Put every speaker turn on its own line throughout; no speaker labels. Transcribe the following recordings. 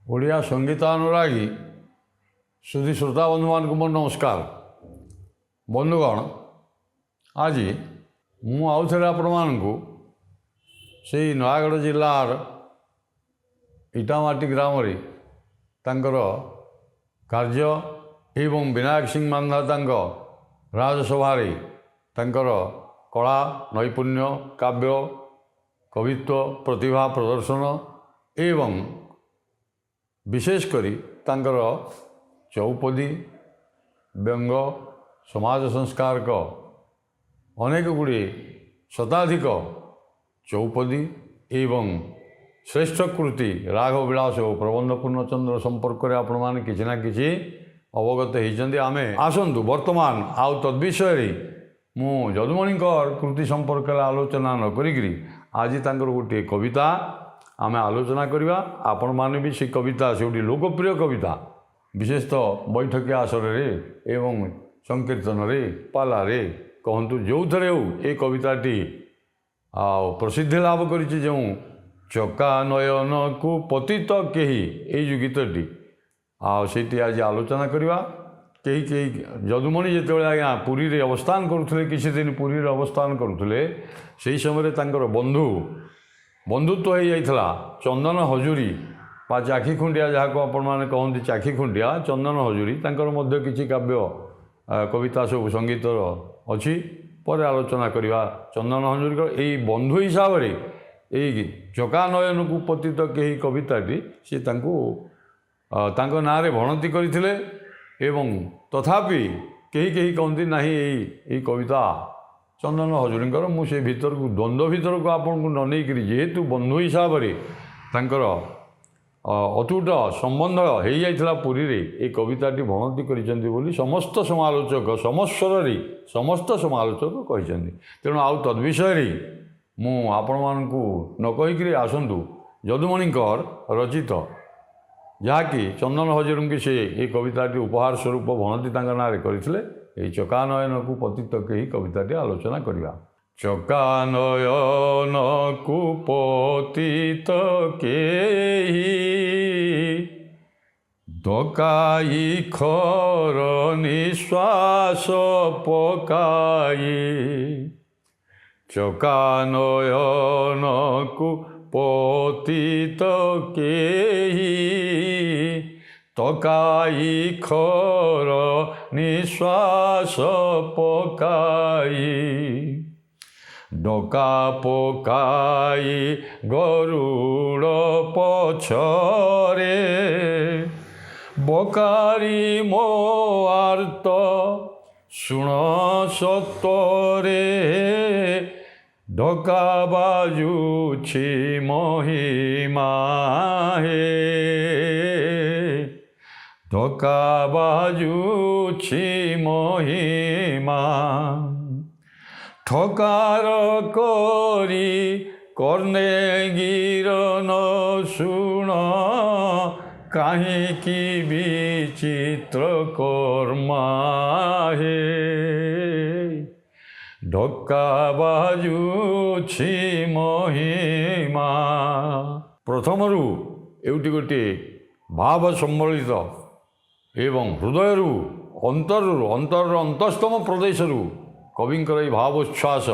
ଓଡ଼ିଆ ସଙ୍ଗୀତାନୁରାଗୀ ସୁଧୀ ଶ୍ରୋତା ବନ୍ଧୁମାନଙ୍କୁ ମୋର ନମସ୍କାର। ବନ୍ଧୁଗଣ, ଆଜି ମୁଁ ଆଉଥରେ ଆପଣମାନଙ୍କୁ ସେଇ ନୟାଗଡ଼ ଜିଲ୍ଲାର ଇଟାମାଟି ଗ୍ରାମରେ ତାଙ୍କର କାର୍ଯ୍ୟ ଏବଂ ବିନାୟକ ସିଂ ମାନ୍ଧାତାଙ୍କ ରାଜସଭାରେ ତାଙ୍କର କଳା, ନୈପୁଣ୍ୟ, କାବ୍ୟ, କବିତ୍ୱ, ପ୍ରତିଭା ପ୍ରଦର୍ଶନ ଏବଂ ବିଶେଷ କରି ତାଙ୍କର ଚୌପଦୀ, ବ୍ୟଙ୍ଗ, ସମାଜ ସଂସ୍କାରକ ଅନେକ ଗୁଡ଼ିଏ ଶତାଧିକ ଚୌପଦୀ ଏବଂ ଶ୍ରେଷ୍ଠ କୃତି ରାଘବ ବିଳାସ ଓ ପ୍ରବନ୍ଧ ପୂର୍ଣ୍ଣଚନ୍ଦ୍ର ସମ୍ପର୍କରେ ଆପଣମାନେ କିଛି ନା କିଛି ଅବଗତ ହେଇଛନ୍ତି। ଆମେ ଆସନ୍ତୁ ବର୍ତ୍ତମାନ ଆଉ ତଦ୍ବିଷୟରେ ମୁଁ ଯଦୁମଣିଙ୍କର କୃତି ସମ୍ପର୍କରେ ଆଲୋଚନା ନ କରିକିରି ଆଜି ତାଙ୍କର ଗୋଟିଏ କବିତା ଆମେ ଆଲୋଚନା କରିବା। ଆପଣମାନେ ବି ସେ କବିତା ସେଉଠି ଲୋକପ୍ରିୟ କବିତା, ବିଶେଷତଃ ବୈଠକୀ ଆସରରେ ଏବଂ ସଂକୀର୍ତ୍ତନରେ, ପାଲାରେ କହନ୍ତୁ ଯେଉଁଥିରେ ହେଉ ଏ କବିତାଟି ପ୍ରସିଦ୍ଧି ଲାଭ କରିଛି। ଯେଉଁ ଚକା ନୟନକୁ ପତିତ କେହି, ଏଇ ଯେଉଁ ଗୀତଟି ସେଇଠି ଆଜି ଆଲୋଚନା କରିବା। କେହି ଯଦୁମଣି ଯେତେବେଳେ ଆଜ୍ଞା ପୁରୀରେ ଅବସ୍ଥାନ କରୁଥିଲେ, କିଛି ଦିନ ପୁରୀରେ ଅବସ୍ଥାନ କରୁଥିଲେ, ସେହି ସମୟରେ ତାଙ୍କର ବନ୍ଧୁତ୍ୱ ହୋଇଯାଇଥିଲା ଚନ୍ଦନ ହଜୁରୀ ବା ଚାଖି ଖୁଣ୍ଡିଆ, ଯାହାକୁ ଆପଣମାନେ କହନ୍ତି ଚାଖି ଖୁଣ୍ଡିଆ, ଚନ୍ଦନ ହଜୁରୀ। ତାଙ୍କର ମଧ୍ୟ କିଛି କାବ୍ୟ କବିତା ସବୁ ସଙ୍ଗୀତର ଅଛି, ପରେ ଆଲୋଚନା କରିବା। ଚନ୍ଦନ ହଜୁରୀଙ୍କ ଏଇ ବନ୍ଧୁ ହିସାବରେ ଏଇ ଚକା ନୟନକୁ ପତିତ କେହି କବିତାଟି ସେ ତାଙ୍କ ନାଁରେ ଭଣତି କରିଥିଲେ ଏବଂ ତଥାପି କେହି କହନ୍ତି ନାହିଁ ଏଇ କବିତା ଚନ୍ଦନ ହଜୁରୀଙ୍କର। ମୁଁ ସେ ଭିତରକୁ ଦ୍ୱନ୍ଦ୍ୱ ଭିତରକୁ ଆପଣଙ୍କୁ ନ ନେଇକରି, ଯେହେତୁ ବନ୍ଧୁ ହିସାବରେ ତାଙ୍କର ଅତୁଟ ସମ୍ବନ୍ଧ ହୋଇଯାଇଥିଲା ପୁରୀରେ, ଏ କବିତାଟି ଭଣତି କରିଛନ୍ତି ବୋଲି ସମସ୍ତ ସମାଲୋଚକ ସମସ୍ୱରରେ ସମସ୍ତ ସମାଲୋଚକ କହିଛନ୍ତି। ତେଣୁ ଆଉ ତଦ୍ବିଷୟରେ ମୁଁ ଆପଣମାନଙ୍କୁ ନ କହିକିରି ଆସନ୍ତୁ ଯଦୁମଣିଙ୍କର ରଚିତ, ଯାହାକି ଚନ୍ଦନ ହଜୁରୀଙ୍କୁ ସେ ଏ କବିତାଟି ଉପହାର ସ୍ୱରୂପ ଭଣତି ତାଙ୍କ ନାଁରେ କରିଥିଲେ, ଏହି ଚକା ନୟନକୁ ପତିତ କେହି କବିତାଟି ଆଲୋଚନା କରିବା। ଚକା ନୟନକୁ ପତିତ କେହି ଡକାଇ ଖର ନିଶ୍ୱାସ ପକାଇ। ଚକା ନୟନକୁ ପତିତ କେହି ଡକାଇ ଖର ନିଶ୍ୱାସ ପକାଇ। ଡକା ପକାଇ ଗରୁଡ଼ ପଛରେ ବକାରି ମୋ ଆର୍ତ୍ତ ଶୁଣ ସତରେ। ଡକା ବାଜୁଛି ମହିମା ହେ, ଡକା ବାଜୁଛି ମହିମା। ଠକାର କରି କର୍ଣ୍ଣେ ଗିରନ ଶୁଣ, କାହିଁକି ବିଚିତ୍ର କର୍ମା ହେ। ଡକା ବାଜୁଛି ମହିମା। ପ୍ରଥମରୁ ଏଉଠି ଗୋଟିଏ ଭାବ ସମ୍ବଳିତ ଏବଂ ହୃଦୟରୁ ଅନ୍ତରର ଅନ୍ତଃସ୍ତମ ପ୍ରଦେଶରୁ କବିଙ୍କର ଏହି ଭାବ ଉଚ୍ଛ୍ୱାସ,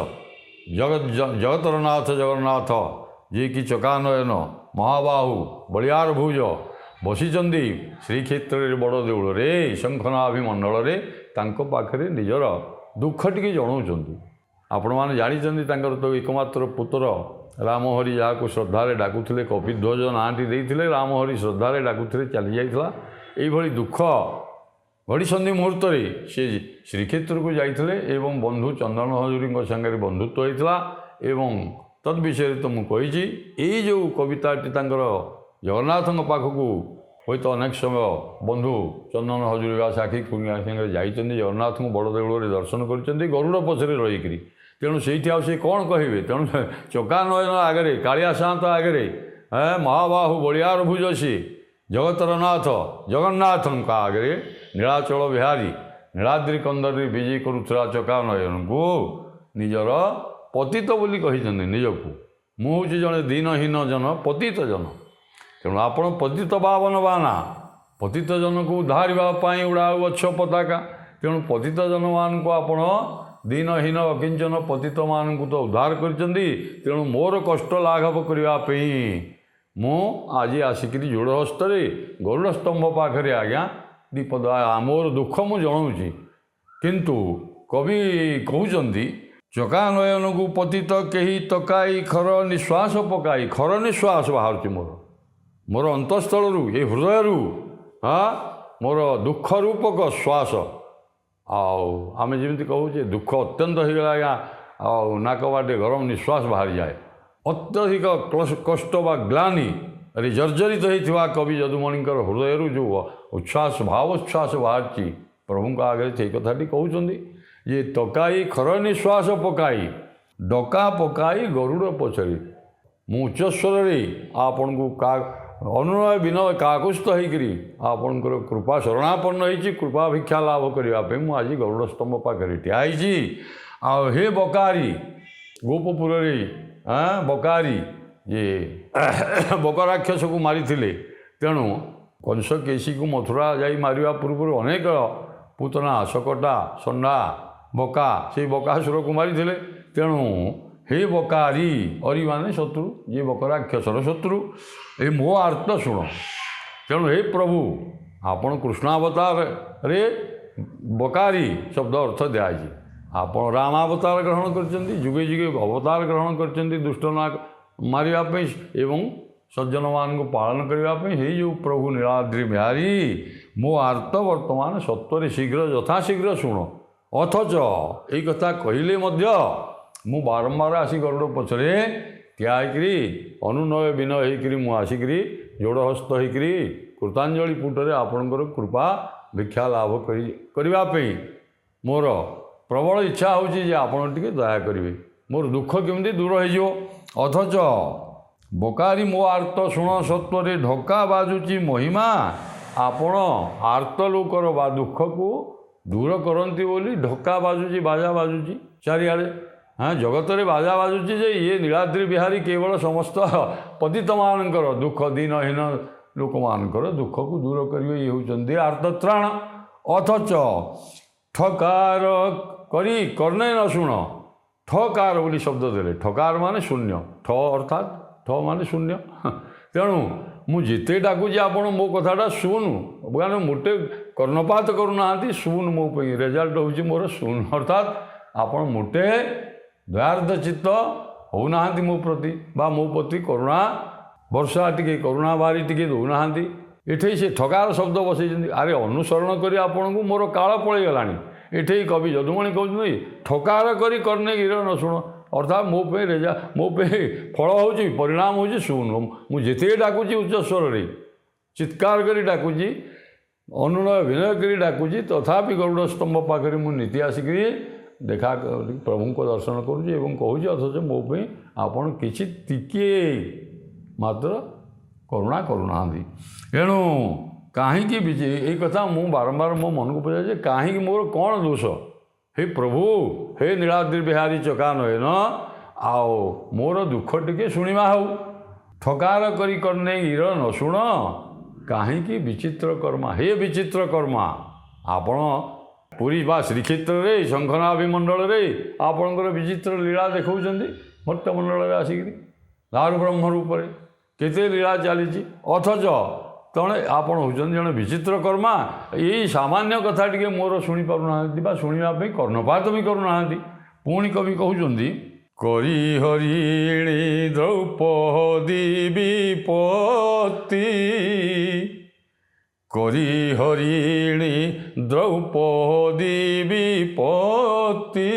ଜଗତର ନାଥ ଜଗନ୍ନାଥ, ଯିଏକି ଚକାନୟନ, ମହାବାହୁ, ବଳିୟାର ଭୁଜ, ବସିଛନ୍ତି ଶ୍ରୀକ୍ଷେତ୍ରରେ ବଡ଼ ଦେଉଳରେ, ଶଙ୍ଖନାଭିମଣ୍ଡଳରେ, ତାଙ୍କ ପାଖରେ ନିଜର ଦୁଃଖ ଟିକେ ଜଣାଉଛନ୍ତି। ଆପଣମାନେ ଜାଣିଛନ୍ତି ତାଙ୍କର ତ ଏକମାତ୍ର ପୁତ୍ର ରାମହରି, ଯାହାକୁ ଶ୍ରଦ୍ଧାରେ ଡାକୁଥିଲେ, କପିଧ୍ୱଜ ନାଁଟି ଦେଇଥିଲେ, ରାମହରି ଶ୍ରଦ୍ଧାରେ ଡାକୁଥିଲେ, ଚାଲିଯାଇଥିଲା। ଏଇଭଳି ଦୁଃଖ ଘଡ଼ିସନ୍ଧି ମୁହୂର୍ତ୍ତରେ ସେ ଶ୍ରୀକ୍ଷେତ୍ରକୁ ଯାଇଥିଲେ ଏବଂ ବନ୍ଧୁ ଚନ୍ଦନ ହଜୁରୀଙ୍କ ସାଙ୍ଗରେ ବନ୍ଧୁତ୍ୱ ହୋଇଥିଲା। ଏବଂ ତଦ୍ ବିଷୟରେ ତ ମୁଁ କହିଛି। ଏଇ ଯେଉଁ କବିତାଟି ତାଙ୍କର ଜଗନ୍ନାଥଙ୍କ ପାଖକୁ ହୁଏତ ଅନେକ ସମୟ ବନ୍ଧୁ ଚନ୍ଦନ ହଜୁରୀ ବା ସାକ୍ଷୀ ଖୁଣ୍ଡିଆ ସାଙ୍ଗରେ ଯାଇଛନ୍ତି, ଜଗନ୍ନାଥଙ୍କୁ ବଡ଼ ଦେଉଳରେ ଦର୍ଶନ କରିଛନ୍ତି ଗରୁଡ଼ ପଛରେ ରହିକରି। ତେଣୁ ସେଇଠି ଆଉ ସେ କ'ଣ କହିବେ? ତେଣୁ ଚକା ନୟନ ଆଗରେ, କାଳିଆ ସାନ୍ତ ଆଗରେ, ମହାବାହୁ ବଳିୟାର ଭୁଜ, ସିଏ ଜଗତର ନାଥ ଜଗନ୍ନାଥଙ୍କ ଆଗରେ ନୀଳାଚଳ ବିହାରୀ ନୀଳାଦ୍ରି କନ୍ଦରରେ ବିଜେ କରୁଥିବା ଚକା ନୟନଙ୍କୁ ନିଜର ପତିତ ବୋଲି କହିଛନ୍ତି ନିଜକୁ। ମୁଁ ହେଉଛି ଜଣେ ଦୀନହୀନ ଜନ, ପତିତ ଜନ। ତେଣୁ ଆପଣ ପତିତ ପାବନ ବାନା, ପତିତ ଜନକୁ ଉଦ୍ଧାରିବା ପାଇଁ ଉଡ଼ାଉଅଛ ପତାକା। ତେଣୁ ପତିତ ଜନମାନଙ୍କୁ ଆପଣ ଦୀନହୀନ ଅକିଞ୍ଚନ ପତିତମାନଙ୍କୁ ତ ଉଦ୍ଧାର କରିଛନ୍ତି। ତେଣୁ ମୋର କଷ୍ଟ ଲାଘବ କରିବା ପାଇଁ ମୁଁ ଆଜି ଆସିକିରି ଯୋଡ଼ ହସ୍ତରେ ଗରୁଡ଼ ସ୍ତମ୍ଭ ପାଖରେ ଆଜ୍ଞା ବିପଦ ମୋର ଦୁଃଖ ମୁଁ ଜଣାଉଛି। କିନ୍ତୁ କବି କହୁଛନ୍ତି ଚକା ନୟନକୁ ପତିତ କେହି ତକାଇ ଖର ନିଶ୍ୱାସ ପକାଇ। ଖର ନିଶ୍ୱାସ ବାହାରୁଛି ମୋର ଅନ୍ତଃସ୍ଥଳରୁ, ଏ ହୃଦୟରୁ ମୋର ଦୁଃଖ ରୂପକ ଶ୍ୱାସ। ଆଉ ଆମେ ଯେମିତି କହୁଛେ ଦୁଃଖ ଅତ୍ୟନ୍ତ ହେଇଗଲା ଆଜ୍ଞା, ଆଉ ନାକ ବାଟେ ଗରମ ନିଶ୍ୱାସ ବାହାରିଯାଏ। ଅତ୍ୟଧିକ କଷ୍ଟ ବା ଗ୍ଲାନିରେ ଜର୍ଜରିତ ହୋଇଥିବା କବି ଯଦୁମଣିଙ୍କର ହୃଦୟରୁ ଯେଉଁ ଉଚ୍ଛ୍ୱାସ ଭାବୋଚ୍ଛ୍ୱାସ ବାହାରିଛି ପ୍ରଭୁଙ୍କ ଆଗରେ ସେଇ କଥାଟି କହୁଛନ୍ତି ଯେ ତକାଇ ଖର ନିଶ୍ୱାସ ପକାଇ ଡକା ପକାଇ ଗରୁଡ଼ ପଛରେ। ମୁଁ ଉଚ୍ଚସ୍ୱରରେ ଆପଣଙ୍କୁ ଅନୁନୟ ବିନୟ କାକୁସ୍ଥ ହେଇକରି ଆପଣଙ୍କର କୃପା ଶରଣାପନ୍ନ ହେଇଛି। କୃପା ଭିକ୍ଷା ଲାଭ କରିବା ପାଇଁ ମୁଁ ଆଜି ଗରୁଡ଼ ସ୍ତମ୍ଭ ପାଖରେ ଠିଆ ହେଇଛି। ଆଉ ହେ ବକାରୀ, ଗୋପପୁରରେ ବକାରୀ ଯେ ବକ ରାକ୍ଷସକୁ ମାରିଥିଲେ, ତେଣୁ କଂସ କେଶୀକୁ ମଥୁରା ଯାଇ ମାରିବା ପୂର୍ବରୁ ଅନେକ ପୁତନା, ଶକଟା, ଷଣ୍ଢା, ବକା, ସେଇ ବକାସୁରକୁ ମାରିଥିଲେ। ତେଣୁ ହେ ବକାରୀ, ଅରି ମାନେ ଶତ୍ରୁ, ଯିଏ ବକ ରାକ୍ଷସର ଶତ୍ରୁ, ଏ ମୋ ଆର୍ତ୍ତ ଶୁଣ। ତେଣୁ ହେ ପ୍ରଭୁ, ଆପଣ କୃଷ୍ଣାବତାରରେ ବକାରୀ ଶବ୍ଦ ଅର୍ଥ ଦିଆଯାଇଛି। ଆପଣ ରାମାବତାର ଗ୍ରହଣ କରିଛନ୍ତି, ଯୁଗେ ଯୁଗେ ଅବତାର ଗ୍ରହଣ କରିଛନ୍ତି ଦୁଷ୍ଟ ମାରିବା ପାଇଁ ଏବଂ ସଜ୍ଜନମାନଙ୍କୁ ପାଳନ କରିବା ପାଇଁ। ହେଇ ଯେଉଁ ପ୍ରଭୁ ନୀଳାଦ୍ରି ବିହାରୀ, ମୋ ଆର୍ତ୍ତ ବର୍ତ୍ତମାନ ସତ୍ୱରେ ଶୀଘ୍ର ଯଥାଶୀଘ୍ର ଶୁଣ। ଅଥଚ ଏଇ କଥା କହିଲେ ମଧ୍ୟ ମୁଁ ବାରମ୍ବାର ଆସି ଗରୁଡ଼ ପଛରେ ଠିଆ ହେଇକିରି ଅନୁନୟ ବିନୟ ହେଇକିରି ମୁଁ ଆସିକିରି ଯୋଡ଼ହସ୍ତ ହେଇକିରି କୃତାଞ୍ଜଳି ପୁଟରେ ଆପଣଙ୍କର କୃପା ଭିକ୍ଷା ଲାଭ କରିବା ପାଇଁ ମୋର ପ୍ରବଳ ଇଚ୍ଛା ହେଉଛି ଯେ ଆପଣ ଟିକେ ଦୟା କରିବେ, ମୋର ଦୁଃଖ କେମିତି ଦୂର ହେଇଯିବ। ଅଥଚ ବକାରୀ ମୋ ଆର୍ତ୍ତ ଶୁଣ ସତ୍ୱରେ ଢକା ବାଜୁଛି ମହିମା। ଆପଣ ଆର୍ତ୍ତ ଲୋକର ବା ଦୁଃଖକୁ ଦୂର କରନ୍ତି ବୋଲି ଢକା ବାଜୁଛି, ବାଜା ବାଜୁଛି ଚାରିଆଡ଼େ। ଜଗତରେ ବାଜା ବାଜୁଛି ଯେ ଇଏ ନୀଳାଦ୍ରି ବିହାରୀ କେବଳ ସମସ୍ତ ପତିତମାନଙ୍କର ଦୁଃଖ, ଦୀନହୀନ ଲୋକମାନଙ୍କର ଦୁଃଖକୁ ଦୂର କରିବେ, ଇଏ ହେଉଛନ୍ତି ଆର୍ତ୍ତତ୍ରାଣ। ଅଥଚ ଠକାର କରି କର୍ଣ୍ଣେ ନ ଶୁଣ। ଠକାର ବୋଲି ଶବ୍ଦ ଦେଲେ, ଠକାର ମାନେ ଶୂନ୍ୟ, ଠ ଅର୍ଥାତ୍ ଠ ମାନେ ଶୂନ୍ୟ। ତେଣୁ ମୁଁ ଯେତେ ଡାକୁଛି ଆପଣ ମୋ କଥାଟା ଶୁଣୁ, କାରଣ ମୋଟେ କର୍ଣ୍ଣପାତ କରୁନାହାନ୍ତି। ଶୁଣୁ ମୋ ପାଇଁ, ରେଜଲ୍ଟ ହେଉଛି ମୋର ଶୁଣୁ, ଅର୍ଥାତ୍ ଆପଣ ମୋଟେ ଦୟାର୍ଦ୍ଦ ଚିତ୍ତ ହେଉନାହାନ୍ତି ମୋ ପ୍ରତି, ବା ମୋ ପ୍ରତି କରୁଣା ବର୍ଷା ଟିକେ, କରୁଣା ବାରି ଟିକେ ଦେଉନାହାନ୍ତି। ଏଠି ସେ ଠକାର ଶବ୍ଦ ବସେଇଛନ୍ତି। ଆରେ ଅନୁସରଣ କରି ଆପଣଙ୍କୁ ମୋର କାଳ ପଳେଇଗଲାଣି। ଏଠି କବି ଯଦୁମଣି କହୁଛନ୍ତି ଠକାର କରି କର୍ଣ୍ଣେ ଗିର ନ ଶୁଣ, ଅର୍ଥାତ୍ ମୋ ପାଇଁ ମୋ ପାଇଁ ଫଳ ହେଉଛି, ପରିଣାମ ହେଉଛି ଶୁଣୁ। ମୁଁ ଯେତିକି ଡାକୁଛି ଉଚ୍ଚସ୍ୱରରେ ଚିତ୍କାର କରି ଡାକୁଛି, ଅନୁନୟ ବିନୟ କରି ଡାକୁଛି, ତଥାପି ଗରୁଡ଼ ସ୍ତମ୍ଭ ପାଖରେ ମୁଁ ନୀତି ଆସିକିରି ଦେଖା ପ୍ରଭୁଙ୍କ ଦର୍ଶନ କରୁଛି ଏବଂ କହୁଛି, ଅଥଚ ମୋ ପାଇଁ ଆପଣ କିଛି ଟିକିଏ ମାତ୍ର କରୁଣା କରୁନାହାନ୍ତି। ଏଣୁ କାହିଁକି ଏଇ କଥା ମୁଁ ବାରମ୍ବାର ମୋ ମନକୁ ପଚାରେ ଯେ କାହିଁକି ମୋର କ'ଣ ଦୋଷ? ହେ ପ୍ରଭୁ, ହେ ନୀଳାଦ୍ରି ବିହାରୀ ଚକା ନୟନ, ଆଉ ମୋର ଦୁଃଖ ଟିକେ ଶୁଣିବା ହେଉ। ଠକାର କରି କର୍ଣ୍ଣେ ଗିର ନ ଶୁଣ, କାହିଁକି ବିଚିତ୍ର କର୍ମା। ହେ ବିଚିତ୍ର କର୍ମା, ଆପଣ ପୁରୀ ବା ଶ୍ରୀକ୍ଷେତ୍ରରେ ଶଙ୍ଖନାଭି ମଣ୍ଡଳରେ ଆପଣଙ୍କର ବିଚିତ୍ର ଲୀଳା ଦେଖାଉଛନ୍ତି। ଭକ୍ତମଣ୍ଡଳରେ ଆସିକିରି ଦାରୁ ବ୍ରହ୍ମ ରୂପରେ କେତେ ଲୀଳା ଚାଲିଛି। ଅଥଚ ତେଣୁ ଆପଣ ହେଉଛନ୍ତି ଜଣେ ବିଚିତ୍ର କର୍ମା। ଏଇ ସାମାନ୍ୟ କଥା ଟିକେ ମୋର ଶୁଣିପାରୁନାହାନ୍ତି ବା ଶୁଣିବା ପାଇଁ କର୍ଣ୍ଣପାତ ବି କରୁନାହାନ୍ତି। ପୁଣି କବି କହୁଛନ୍ତି କରି ହରିଣୀ ଦ୍ରୌପଦୀ ବିପତ୍ତି, କରି ହରିଣୀ ଦ୍ରୌପଦୀ ବିପତ୍ତି,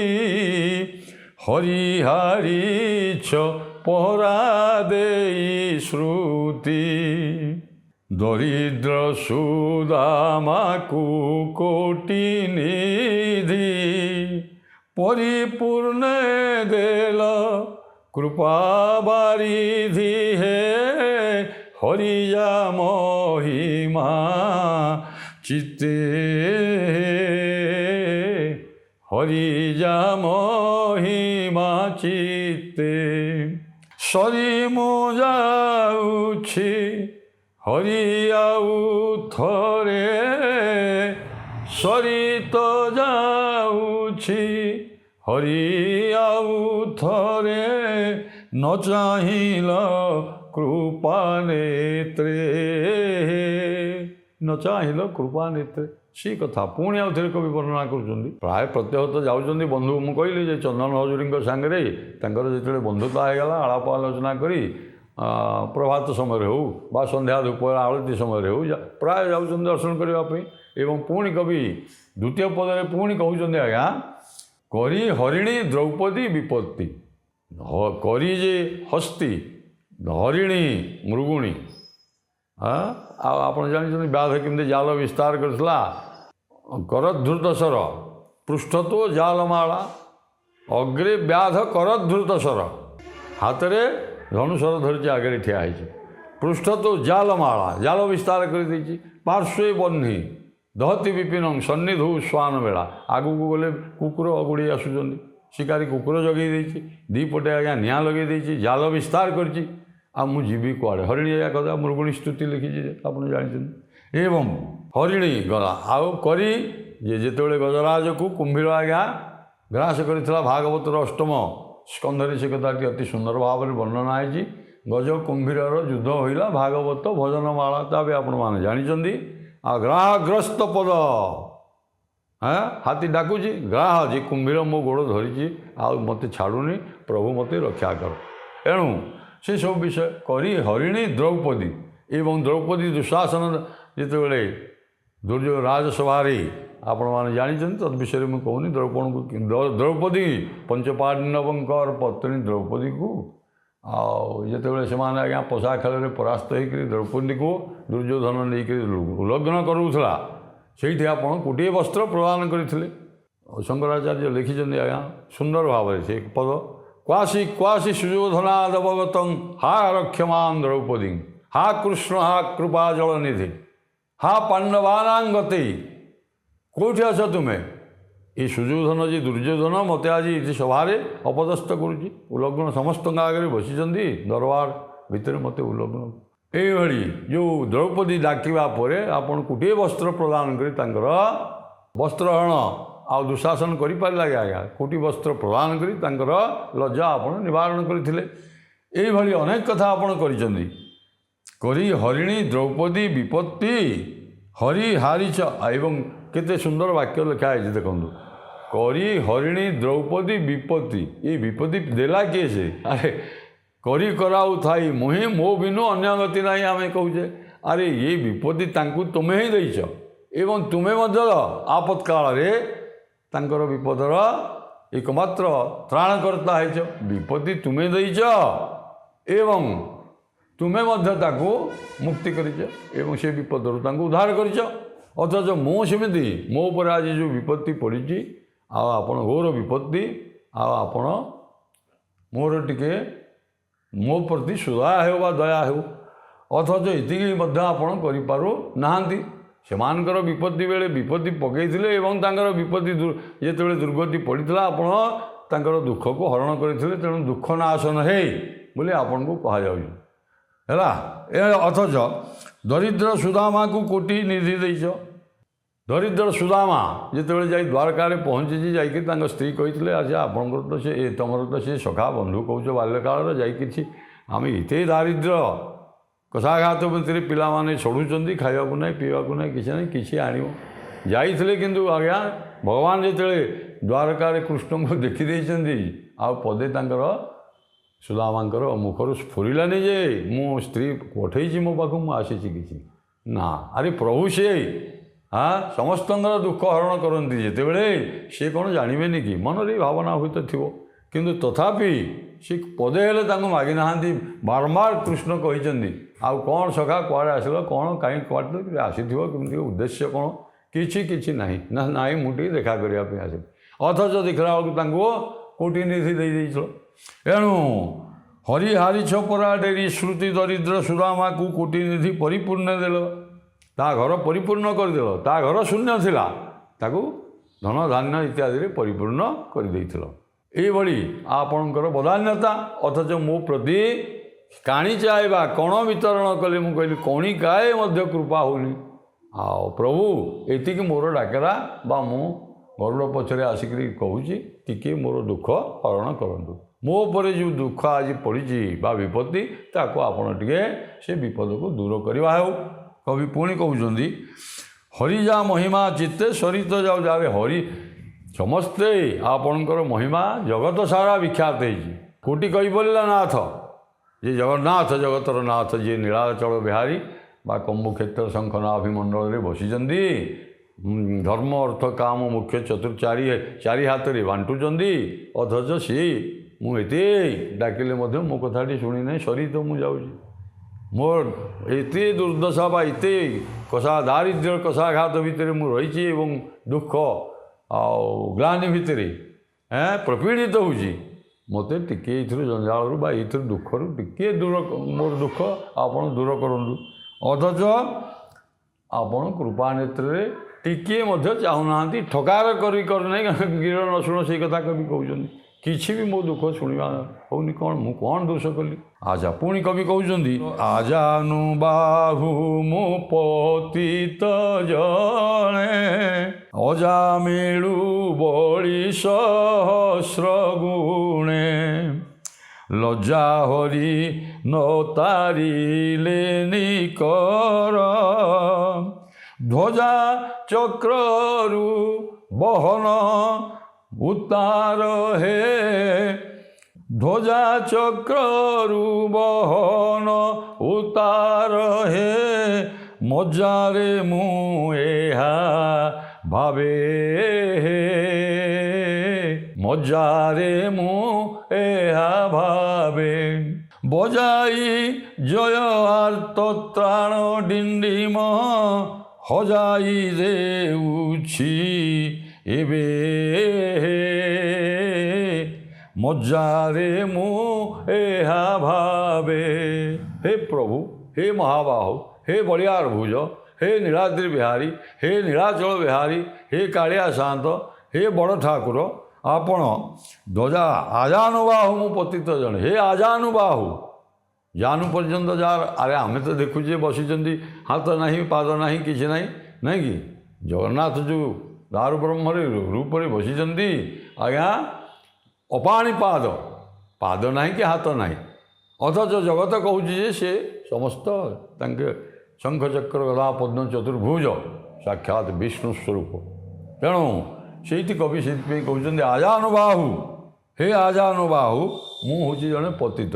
ହରିହାରିଛ ପରା ଦେଇ ଶ୍ରୁତି, ଦରିଦ୍ର ସୁଦାମାକୁ କୋଟି ନିଧି, ପରିପୂର୍ଣ୍ଣ ଦେଲ କୃପା ବାରିଧି, ହେ ହରିଜା ମହିମା ଚିତେ, ହରିଜା ମହିମା ଚିତେ। ସରି ମୁଁ ଯାଉଛି ହରି ଆଉ ଥରେ ସରିତ ଯାଉଛି, ହରି ଆଉ ଥରେ ନ ଚାହିଁଲ କୃପା ନେତ୍ରେ, ନ ଚାହିଁଲ କୃପା ନେତ୍ରେ। ସେଇ କଥା ପୁଣି ଆଉ ଥରେ କବି ବର୍ଣ୍ଣନା କରୁଛନ୍ତି। ପ୍ରାୟ ପ୍ରତ୍ୟହତ ଯାଉଛନ୍ତି ବନ୍ଧୁ, ମୁଁ କହିଲି ଯେ ଚନ୍ଦନ ହଜୁରୀଙ୍କ ସାଙ୍ଗରେ ତାଙ୍କର ଯେତେବେଳେ ବନ୍ଧୁତା ହେଇଗଲା, ଆଳାପ ଆଲୋଚନା କରି ପ୍ରଭାତ ସମୟରେ ହେଉ ବା ସନ୍ଧ୍ୟା ଧୂପ ଆଳତି ସମୟରେ ହେଉ ପ୍ରାୟ ଯାଉଛନ୍ତି ଦର୍ଶନ କରିବା ପାଇଁ। ଏବଂ ପୁଣି କବି ଦ୍ୱିତୀୟ ପଦରେ ପୁଣି କହୁଛନ୍ତି, ଆଜ୍ଞା କରି ହରିଣୀ ଦ୍ରୌପଦୀ ବିପତ୍ତି। କରି ଯେ ହସ୍ତି, ହରିଣୀ ମୃଗୁଣୀ। ଆଉ ଆପଣ ଜାଣିଛନ୍ତି ବ୍ୟାଧ କେମିତି ଜାଲ ବିସ୍ତାର କରିଥିଲା। କରଧୃତସର ପୃଷ୍ଠତୋ ଜାଲମାଳା, ଅଗ୍ରେ ବ୍ୟାଧ କରଧୃତସର, ହାତରେ ଧନୁସର ଧରିଛି, ଆଗରେ ଠିଆ ହେଇଛି। ପୃଷ୍ଠତୋ ଜାଲମାଳା, ଜାଲ ବିସ୍ତାର କରିଦେଇଛି। ପାର୍ଶ୍ୱେ ବହ୍ନି ଦହତି ବିପିନଂ ସନ୍ନିଧୁ ଶ୍ୱାନ ବେଳା, ଆଗକୁ ଗଲେ କୁକୁର ଗୁଡ଼େଇ ଆସୁଛନ୍ତି, ଶିକାରୀ କୁକୁର ଜଗେଇ ଦେଇଛି। ଦୁଇପଟେ ଆଜ୍ଞା ନିଆଁ ଲଗେଇ ଦେଇଛି, ଜାଲ ବିସ୍ତାର କରିଛି। ଆଉ ମୁଁ ଯିବି କୁଆଡ଼େ? ହରିଣୀ ଏହା କଥା ମୃଗୁଣୀ ସ୍ତୁତି ଲେଖିଛି ଯେ ଆପଣ ଜାଣିଛନ୍ତି। ଏବଂ ହରିଣୀ ଗଲା। ଆଉ କରି ଯେତେବେଳେ ଗଜରାଜକୁ କୁମ୍ଭୀର ଆଜ୍ଞା ଗ୍ରାସ କରିଥିଲା, ଭାଗବତର ଅଷ୍ଟମ ସ୍କନ୍ଧରେ ସେ କଥାଟି ଅତି ସୁନ୍ଦର ଭାବରେ ବର୍ଣ୍ଣନା ହେଇଛି। ଗଜ କୁମ୍ଭୀରର ଯୁଦ୍ଧ ହୋଇଲା, ଭାଗବତ ଭଜନମାଳା ତା ବି ଆପଣମାନେ ଜାଣିଛନ୍ତି। ଆଉ ଗ୍ରାହଗ୍ରସ୍ତ ପଦ, ହାତୀ ଡାକୁଛି ଗ୍ରାହ, ଯେ କୁମ୍ଭୀର ମୋ ଗୋଡ଼ ଧରିଛି ଆଉ ମୋତେ ଛାଡ଼ୁନି, ପ୍ରଭୁ ମୋତେ ରକ୍ଷା କର। ଏଣୁ ସେସବୁ ବିଷୟ କରି ହରିଣୀ ଦ୍ରୌପଦୀ। ଏବଂ ଦ୍ରୌପଦୀ ଦୁଃଶାସନ ଯେତେବେଳେ ରାଜସଭାରେ ଆପଣମାନେ ଜାଣିଛନ୍ତି, ତଦ୍ ବିଷୟରେ ମୁଁ କହୁନି। ଦ୍ରୌପଦୀ ପଞ୍ଚପାଣ୍ଡବଙ୍କର ପତ୍ନୀ ଦ୍ରୌପଦୀକୁ ଆଉ ଯେତେବେଳେ ସେମାନେ ଆଜ୍ଞା ପଶା ଖେଳରେ ପରାସ୍ତ ହେଇକରି ଦ୍ରୌପଦୀକୁ ଦୁର୍ଯ୍ୟୋଧନ ନେଇକରି ଉଲ୍ଲଗ୍ନ କରୁଥିଲା, ସେଇଠି ଆପଣ କୋଟିଏ ବସ୍ତ୍ର ପ୍ରଦାନ କରିଥିଲେ। ଶଙ୍କରାଚାର୍ଯ୍ୟ ଲେଖିଛନ୍ତି ଆଜ୍ଞା ସୁନ୍ଦର ଭାବରେ ସେ ପଦ, କ୍ୱାସି କ୍ୱାସି ସୁଯୋଧନାଦବଗତଂ ହା ରକ୍ଷମାନ୍ ଦ୍ରୌପଦୀ, ହା କୃଷ୍ଣ ହା କୃପା ଜଳନିଧି, ହା ପାଣ୍ଡବାନାଙ୍ଗତେ। କେଉଁଠି ଅଛ ତୁମେ? ଏ ସୁଯୋଧନ ଯେ ଦୁର୍ଯ୍ୟୋଧନ ମୋତେ ଆଜି ଏଠି ସଭାରେ ଅପଦସ୍ଥ କରୁଛି, ଉଲ୍ଲଗ୍ନ ସମସ୍ତଙ୍କ ଆଗରେ ବସିଛନ୍ତି ଦରବାର ଭିତରେ ମୋତେ ଉଲ୍ଲଗ୍ନ। ଏଇଭଳି ଯେଉଁ ଦ୍ରୌପଦୀ ଡାକିବା ପରେ ଆପଣ କୋଟିଏ ବସ୍ତ୍ର ପ୍ରଦାନ କରି ତାଙ୍କର ବସ୍ତ୍ରହରଣ ଆଉ ଦୁଃଶାସନ କରିପାରିଲା କି ଆଜ୍ଞା? କୋଟି ବସ୍ତ୍ର ପ୍ରଦାନ କରି ତାଙ୍କର ଲଜ୍ଜା ଆପଣ ନିବାରଣ କରିଥିଲେ। ଏଇଭଳି ଅନେକ କଥା ଆପଣ କରିଛନ୍ତି। କରି ହରିଣୀ ଦ୍ରୌପଦୀ ବିପତ୍ତି ହରି ହାରିଛ। ଏବଂ କେତେ ସୁନ୍ଦର ବାକ୍ୟ ଲେଖା ହେଇଛି ଦେଖନ୍ତୁ, କରି ହରିଣୀ ଦ୍ରୌପଦୀ ବିପତ୍ତି। ଏ ବିପତ୍ତି ଦେଲା କିଏ? ସେ ଆରେ କରି କରାଉ ଥାଇ ମୁହିଁ ମୋ ବିନୁ ଅନ୍ୟ ଗତି ନାହିଁ ଆମେ କହୁଛେ। ଆରେ ଏ ବିପତ୍ତି ତାଙ୍କୁ ତୁମେ ହିଁ ଦେଇଛ ଏବଂ ତୁମେ ମଧ୍ୟ ଆପତ୍କାଳରେ ତାଙ୍କର ବିପଦର ଏକମାତ୍ର ତ୍ରାଣକର୍ତ୍ତା ହେଇଛ। ବିପତ୍ତି ତୁମେ ଦେଇଛ ଏବଂ ତୁମେ ମଧ୍ୟ ତାକୁ ମୁକ୍ତି କରିଛ ଏବଂ ସେ ବିପଦରୁ ତାଙ୍କୁ ଉଦ୍ଧାର କରିଛ। ଅଥଚ ମୁଁ ସେମିତି ମୋ ଉପରେ ଆଜି ଯେଉଁ ବିପତ୍ତି ପଡ଼ିଛି, ଆଉ ଆପଣ ଘୋର ବିପତ୍ତି, ଆଉ ଆପଣ ମୋର ଟିକେ ମୋ ପ୍ରତି ସୁଦୟା ହେଉ ବା ଦୟା ହେଉ, ଅଥଚ ଏତିକି ମଧ୍ୟ ଆପଣ କରିପାରୁ ନାହାନ୍ତି। ସେମାନଙ୍କର ବିପତ୍ତି ବେଳେ ବିପତ୍ତି ପକାଇଥିଲେ ଏବଂ ତାଙ୍କର ବିପତ୍ତି ଯେତେବେଳେ ଦୁର୍ଗତି ପଡ଼ିଥିଲା ଆପଣ ତାଙ୍କର ଦୁଃଖକୁ ହରଣ କରିଥିଲେ। ତେଣୁ ଦୁଃଖ ନାଶନ ହେଇ ବୋଲି ଆପଣଙ୍କୁ କୁହାଯାଉଛି ହେଲା। ଅଥଚ ଦରିଦ୍ର ସୁଦାମାକୁ କୋଟି ନିଧି ଦେଇଛ। ଦରିଦ୍ର ସୁଦାମା ଯେତେବେଳେ ଯାଇ ଦ୍ୱାରକାରେ ପହଞ୍ଚିଛି, ଯାଇକି ତାଙ୍କ ସ୍ତ୍ରୀ କହିଥିଲେ, ଆଚ୍ଛା ଆପଣଙ୍କର ତ ସେ ତମର ତ ସେ ସଖା ବନ୍ଧୁ କହୁଛ ବାଲ୍ୟକାଳର, ଯାଇକିଛି ଆମେ ଏତେ ଦାରିଦ୍ର୍ୟ କଷାଘାତ ଭିତରେ ପିଲାମାନେ ଛଡ଼ୁଛନ୍ତି, ଖାଇବାକୁ ନାହିଁ ପିଇବାକୁ ନାହିଁ କିଛି ନାହିଁ, କିଛି ଆଣିବ ଯାଇଥିଲେ। କିନ୍ତୁ ଆଜ୍ଞା ଭଗବାନ ଯେତେବେଳେ ଦ୍ୱାରକାରେ କୃଷ୍ଣଙ୍କୁ ଦେଖିଦେଇଛନ୍ତି, ଆଉ ପଦେ ତାଙ୍କର ସୁଦାମାଙ୍କର ମୁଖରୁ ସ୍ଫୁରିଲାନି ଯେ ମୁଁ ସ୍ତ୍ରୀ ପଠେଇଛି ମୋ ପାଖକୁ, ମୁଁ ଆସିଛି କିଛି ନା। ଆରେ ପ୍ରଭୁ ସେ ସମସ୍ତଙ୍କର ଦୁଃଖ ହରଣ କରନ୍ତି ଯେତେବେଳେ, ସେ କ'ଣ ଜାଣିବେନି କି? ମନରେ ଭାବନା ହୁଏତ ଥିବ, କିନ୍ତୁ ତଥାପି ସେ ପଦେ ହେଲେ ତାଙ୍କୁ ମାଗିନାହାନ୍ତି। ବାରମ୍ବାର କୃଷ୍ଣ କହିଛନ୍ତି, ଆଉ କ'ଣ ସଖା କୁଆଡ଼େ ଆସିଲ, କ'ଣ କାହିଁ କୁଆଡ଼େ ଆସିଥିବ, କେମିତି ଉଦ୍ଦେଶ୍ୟ କ'ଣ? କିଛି ନାହିଁ। ନା ନାଇଁ ମୁଁ ଟିକେ ଦେଖା କରିବା ପାଇଁ ଆସିବି। ଅଥଚ ଦେଖିଲା ବେଳକୁ ତାଙ୍କୁ କୋଟି ନିଧି ଦେଇଦେଇଛ। ଏଣୁ ହରି ହାରିଛ ପରା ଡେରି ଶ୍ରୁତି ଦରିଦ୍ର ସୁଦାମାକୁ କୋଟି ନିଧି ପରିପୂର୍ଣ୍ଣ ଦେଲ। ତା ଘର ପରିପୂର୍ଣ୍ଣ କରିଦେଲ। ତା ଘର ଶୂନ୍ୟ ଥିଲା, ତାକୁ ଧନ ଧାନ୍ୟ ଇତ୍ୟାଦିରେ ପରିପୂର୍ଣ୍ଣ କରିଦେଇଥିଲ। ଏଇଭଳି ଆପଣଙ୍କର ବଦାନ୍ୟତା। ଅଥଚ ମୋ ପ୍ରତି କାଣି ଚାହିଁବା କଣ ବିତରଣ କଲି ମୁଁ କହିଲି କଣି କାଏ ମଧ୍ୟ କୃପା ହେଉନି। ଆଉ ପ୍ରଭୁ ଏତିକି ମୋର ଡାକରା ବା ମୁଁ ଗରୁଡ଼ ପଛରେ ଆସିକରି କହୁଛି ଟିକିଏ ମୋର ଦୁଃଖ ହରଣ କରନ୍ତୁ। ମୋ ଉପରେ ଯେଉଁ ଦୁଃଖ ଆଜି ପଡ଼ିଛି ବା ବିପତ୍ତି ତାକୁ ଆପଣ ଟିକେ ସେ ବିପଦକୁ ଦୂର କରିବା ହେଉ। କବି ପୁଣି କହୁଛନ୍ତି ହରିଯା ମହିମା ଚିତ୍ତେ ସରିତ ଯାଉ ଯାରେ ହରି ସମସ୍ତେ ଆପଣଙ୍କର ମହିମା ଜଗତ ସାରା ବିଖ୍ୟାତ ହେଇଛି। କୋଟି କହିପାରିଲା ନାଥ ଯେ ଜଗନ୍ନାଥ ଜଗତର ନାଥ ଯିଏ ନୀଳାଚଳ ବିହାରୀ ବା କମ୍ବୁକ୍ଷେତ୍ର ଶଙ୍ଖନାଭିମଣ୍ଡଳରେ ବସିଛନ୍ତି। ଧର୍ମ ଅର୍ଥ କାମ ମୁଖ୍ୟ ଚାରି ହାତରେ ବାଣ୍ଟୁଛନ୍ତି। ଅଥଚ ସିଏ ମୁଁ ଏତେ ଡାକିଲେ ମଧ୍ୟ ମୋ କଥାଟି ଶୁଣି ନାହିଁ। ସରି ତ ମୁଁ ଯାଉଛି। ମୋର ଏତେ ଦୁର୍ଦ୍ଦଶା ବା ଏତେ ଦାରିଦ୍ର୍ୟ କଷାଘାତ ଭିତରେ ମୁଁ ରହିଛି ଏବଂ ଦୁଃଖ ଆଉ ଗ୍ଲାନି ଭିତରେ ପ୍ରପୀଡ଼ିତ ହେଉଛି। ମୋତେ ଟିକିଏ ଏଇଥିରୁ ଜଞ୍ଜାଳରୁ ବା ଏଇଥିରୁ ଦୁଃଖରୁ ଟିକିଏ ମୋର ଦୁଃଖ ଆପଣ ଦୂର କରନ୍ତୁ। ଅଥଚ ଆପଣ କୃପା ନେତ୍ରରେ ଟିକିଏ ମଧ୍ୟ ଚାହୁଁନାହାନ୍ତି। ଠକାର କରି ନାହିଁ ଗିର ନ ଶୁଣ ସେଇ କଥା କବି କହୁଛନ୍ତି। କିଛି ବି ମୋ ଦୁଃଖ ଶୁଣିବା ହେଉନି। କ'ଣ ମୁଁ କ'ଣ ଦୋଷ କଲି? ଆଚ୍ଛା ପୁଣି କବି କହୁଛନ୍ତି ଆଜାନୁବାହୁ ମୁଁ ପତିତ ଜଣେ ଅଜାମିଳୁ ବଳି ସହସ୍ର ଗୁଣେ ଲଜ୍ଜା ହରି ନ ତାରିଲେ ନିକର ଧ୍ୱଜା ଚକ୍ରରୁ ବହନ ଉତ୍ତାର ହେ ଧ୍ୱଜା ଚକ୍ରରୁ ବହନ ଉତ୍ତାର ହେ ମଜ୍ଜାରେ ମୁଁ ଏହା ଭାବେ ମଜ୍ଜାରେ ମୁଁ ଏହା ଭାବେ ବଜାଇ ଜୟ ଆର୍ତ୍ତତ୍ରାଣ ଡିଣ୍ଡିମ ହଜାଇ ଦେଉଛି ଏବେ ମଜ୍ଜାରେ ମୁଁ ଏହା ଭାବେ। ହେ ପ୍ରଭୁ ହେ ମହାବାହୁ ହେ ବଳିଆର ଭୁଜ ହେ ନୀଳାଦ୍ରି ବିହାରୀ ହେ ନୀଳାଚଳ ବିହାରୀ ହେ କାଳିଆ ସାନ୍ତ ହେ ବଡ଼ ଠାକୁର ଆପଣ ଧ୍ୱଜା ଆଜାନୁବାହୁ ମୁଁ ପତିତ ଜଣେ। ହେ ଆଜାନୁବାହୁ ଜାନୁ ପର୍ଯ୍ୟନ୍ତ ଯାହାର ଆରେ ଆମେ ତ ଦେଖୁଛେ ବସିଛନ୍ତି ହାତ ନାହିଁ ପାଦ ନାହିଁ କିଛି ନାହିଁ ନାହିଁ କି ଜଗନ୍ନାଥ ଯେଉଁ ଦାରୁ ବ୍ରହ୍ମରେ ରୂପରେ ବସିଛନ୍ତି ଆଜ୍ଞା ଅପାଣି ପାଦ ନାହିଁ କି ହାତ ନାହିଁ। ଅଥଚ ଜଗତ କହୁଛି ଯେ ସେ ସମସ୍ତ ତାଙ୍କେ ଶଙ୍ଖଚକ୍ର ଗଦା ପଦ୍ମ ଚତୁର୍ଭୁଜ ସାକ୍ଷାତ ବିଷ୍ଣୁ ସ୍ୱରୂପ। ତେଣୁ ସେଇଠି କବି ସେଇଥିପାଇଁ କହୁଛନ୍ତି ଆଜାନୁବାହୁ ହେ ଆଜାନୁବାହୁ ମୁଁ ହେଉଛି ଜଣେ ପତିତ।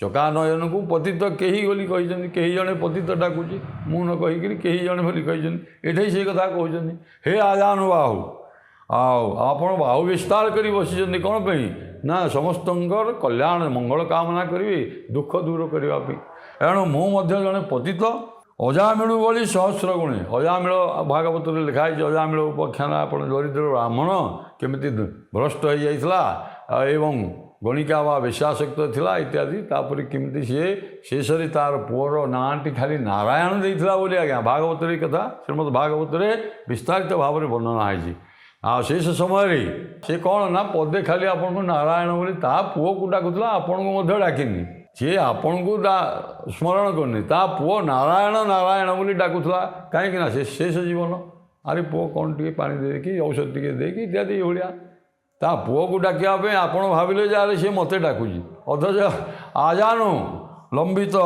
ଚକାନୟନକୁ ପତିତ କେହି ବୋଲି କହିଛନ୍ତି। କେହି ଜଣେ ପତିତ ଡାକୁଛି ମୁଁ ନ କହିକିରି କେହି ଜଣେ ବୋଲି କହିଛନ୍ତି। ଏଠି ସେଇ କଥା କହୁଛନ୍ତି ହେ ଆଜାନୁବାହୁ ଆଉ ଆପଣ ବାହୁ ବିସ୍ତାର କରି ବସିଛନ୍ତି କ'ଣ ପାଇଁ ନା ସମସ୍ତଙ୍କର କଲ୍ୟାଣ ମଙ୍ଗଳ କାମନା କରିବେ ଦୁଃଖ ଦୂର କରିବା ପାଇଁ। ଏଣୁ ମୁଁ ମଧ୍ୟ ଜଣେ ପତିତ ଅଜାମିଳୁ ଭଳି ସହସ୍ର ଗୁଣେ। ଅଜାମିଳ ଭାଗବତରେ ଲେଖା ହେଇଛି ଅଜାମିଳ ଉପାଖ୍ୟାନ ଆପଣ ଦରିଦ୍ର ବ୍ରାହ୍ମଣ କେମିତି ଭ୍ରଷ୍ଟ ହୋଇଯାଇଥିଲା ଏବଂ ଗଣିକା ବା ବେଶ୍ୟାସକ୍ତ ଥିଲା ଇତ୍ୟାଦି। ତାପରେ କେମିତି ସିଏ ଶେଷରେ ତାର ପୁଅର ନାଁଟି ଖାଲି ନାରାୟଣ ଦେଇଥିଲା ବୋଲି ଆଜ୍ଞା ଭାଗବତରେ ଏ କଥା ଶ୍ରୀମଦ୍ ଭାଗବତରେ ବିସ୍ତାରିତ ଭାବରେ ବର୍ଣ୍ଣନା ହେଇଛି। ଆଉ ଶେଷ ସମୟରେ ସେ କ'ଣ ନା ପଦେ ଖାଲି ଆପଣଙ୍କୁ ନାରାୟଣ ବୋଲି ତା ପୁଅକୁ ଡାକୁଥିଲା ଆପଣଙ୍କୁ ମଧ୍ୟ ଡାକିନି। ସିଏ ଆପଣଙ୍କୁ ସ୍ମରଣ କରୁନି ତା ପୁଅ ନାରାୟଣ ନାରାୟଣ ବୋଲି ଡାକୁଥିଲା। କାହିଁକି ନା ସେ ଶେଷ ଜୀବନ ଆରେ ପୁଅ କ'ଣ ଟିକେ ପାଣି ଦେଇକି ଔଷଧ ଟିକେ ଦେଇକି ଇତ୍ୟାଦି ଏଇଭଳିଆ ତା ପୁଅକୁ ଡାକିବା ପାଇଁ ଆପଣ ଭାବିଲେ ଯେ ଆରେ ସିଏ ମୋତେ ଡାକୁଛି। ଅଥଚ ଆଜାନୁ ଲମ୍ବିତ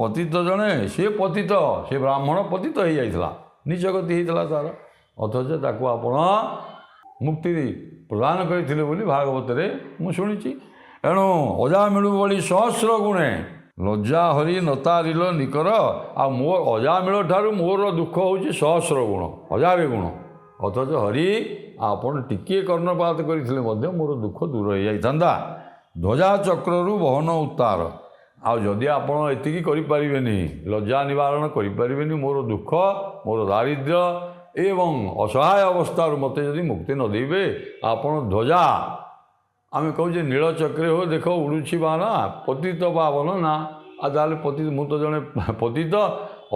ପତିତ ଜଣେ ସିଏ ପତିତ ସେ ବ୍ରାହ୍ମଣ ପତିତ ହେଇଯାଇଥିଲା ନିଜ ଗତି ହେଇଥିଲା ତାର। ଅଥଚ ତାକୁ ଆପଣ ମୁକ୍ତି ପ୍ରଦାନ କରିଥିଲେ ବୋଲି ଭାଗବତରେ ମୁଁ ଶୁଣିଛି। ଏଣୁ ଅଜାମିଳୁ ଭଳି ସହସ୍ର ଗୁଣେ ଲଜ୍ଜା ହରି ନତାରିଲ ନିକର। ଆଉ ମୋ ଅଜାମିଳ ଠାରୁ ମୋର ଦୁଃଖ ହେଉଛି ସହସ୍ର ଗୁଣ ହଜାରେ ଗୁଣ। ଅଥଚ ହରି ଆପଣ ଟିକିଏ କର୍ଣ୍ଣପାତ କରିଥିଲେ ମଧ୍ୟ ମୋର ଦୁଃଖ ଦୂର ହେଇଯାଇଥାନ୍ତା। ଧ୍ୱଜା ଚକ୍ରରୁ ବହନ ଉତ୍ତାର। ଆଉ ଯଦି ଆପଣ ଏତିକି କରିପାରିବେନି ଲଜ୍ଜା ନିବାରଣ କରିପାରିବେନି ମୋର ଦୁଃଖ ମୋର ଦାରିଦ୍ର୍ୟ ଏବଂ ଅସହାୟ ଅବସ୍ଥାରୁ ମୋତେ ଯଦି ମୁକ୍ତି ନ ଦେବେ ଆପଣ ଧ୍ୱଜା ଆମେ କହୁଛେ ନୀଳଚକ୍ରେ ହଉ ଦେଖ ଉଡ଼ୁଛି ବାନା ପତିତ ପାବନ ନା। ଆଉ ତାହେଲେ ପତିତ ମୁଁ ତ ଜଣେ ପତିତ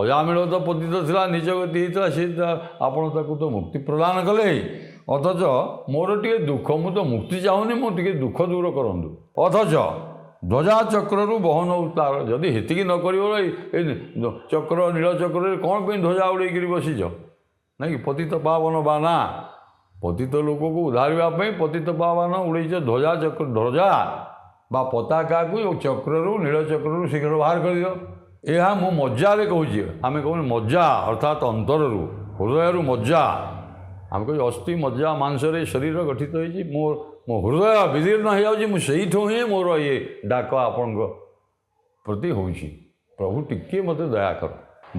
ଅଜାମିଳ ତ ପତିତ ଥିଲା ନିଜ ଗତି ହେଇଥିଲା ସେ ଆପଣ ତାକୁ ତ ମୁକ୍ତି ପ୍ରଦାନ କଲେ। ଅଥଚ ମୋର ଟିକେ ଦୁଃଖ ମୁଁ ତ ମୁକ୍ତି ଚାହୁଁନି ମୁଁ ଟିକେ ଦୁଃଖ ଦୂର କରନ୍ତୁ। ଅଥଚ ଧ୍ୱଜା ଚକ୍ରରୁ ବହନ ଉତ୍ତାର। ଯଦି ହେତିକି ନ କରିବ ଏ ଚକ୍ର ନୀଳଚକ୍ରରେ କ'ଣ ପାଇଁ ଧ୍ୱଜା ଉଡ଼େଇକିରି ବସିଛ? ନାଇଁ ପତିତ ପାବନ ବାନା, ପତିତ ଲୋକକୁ ଉଦ୍ଧାରିବା ପାଇଁ ପତିତ ପାବନ ଉଡ଼େଇଛ ଧ୍ୱଜା ବା ପତାକାକୁ ଚକ୍ରରୁ ନୀଳଚକ୍ରରୁ ଶୀଘ୍ର ବାହାର କରିଦିଅ। ଏହା ମୁଁ ମଜ୍ଜାରେ କହୁଛି। ଆମେ କହୁନି ମଜ୍ଜା ଅର୍ଥାତ୍ ଅନ୍ତରରୁ, ହୃଦୟରୁ ମଜ୍ଜା। ଆମେ କହୁଛୁ ଅସ୍ଥି ମଜ୍ଜା ମାଂସରେ ଶରୀର ଗଠିତ ହୋଇଛି। ମୋ ହୃଦୟ ବିଦୀର୍ଣ୍ଣ ହେଇଯାଉଛି, ମୁଁ ସେଇଠୁ ହିଁ ମୋର ଇଏ ଡାକ ଆପଣଙ୍କ ପ୍ରତି ହେଉଛି। ପ୍ରଭୁ ଟିକିଏ ମୋତେ ଦୟା କର।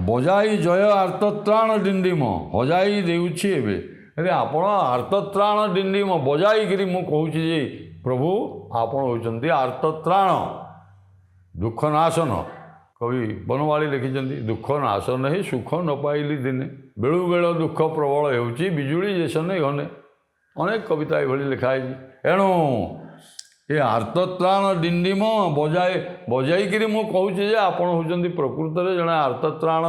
ବଜାଇ ଜୟ ଆର୍ତ୍ତତ୍ରାଣ ଡିଣ୍ଡିମ, ହଜାଇ ଦେଉଛି ଏବେ। ହେଲେ ଆପଣ ଆର୍ତ୍ତତ୍ରାଣ ଡିଣ୍ଡିମ ବଜାଇକିରି ମୁଁ କହୁଛି ଯେ ପ୍ରଭୁ ଆପଣ ହେଉଛନ୍ତି ଆର୍ତ୍ତତ୍ରାଣ, ଦୁଃଖ ନାଶନ। କବି ବନମାଳୀ ଲେଖିଛନ୍ତି, ଦୁଃଖ ନାଶନ ହିଁ ସୁଖ ନ ପାଇଲି ଦିନେ, ବେଳୁ ବେଳ ଦୁଃଖ ପ୍ରବଳ ହେଉଛି ବିଜୁଳି ଯେସନେ ଘନେ। ଅନେକ କବିତା ଏଭଳି ଲେଖା ହେଇଛି। ଏଣୁ ଏ ଆର୍ତ୍ତତ୍ରାଣ ଡିଣ୍ଡିମ ବଜାଇକିରି ମୁଁ କହୁଛି ଯେ ଆପଣ ହେଉଛନ୍ତି ପ୍ରକୃତରେ ଜଣେ ଆର୍ତ୍ତତ୍ରାଣ,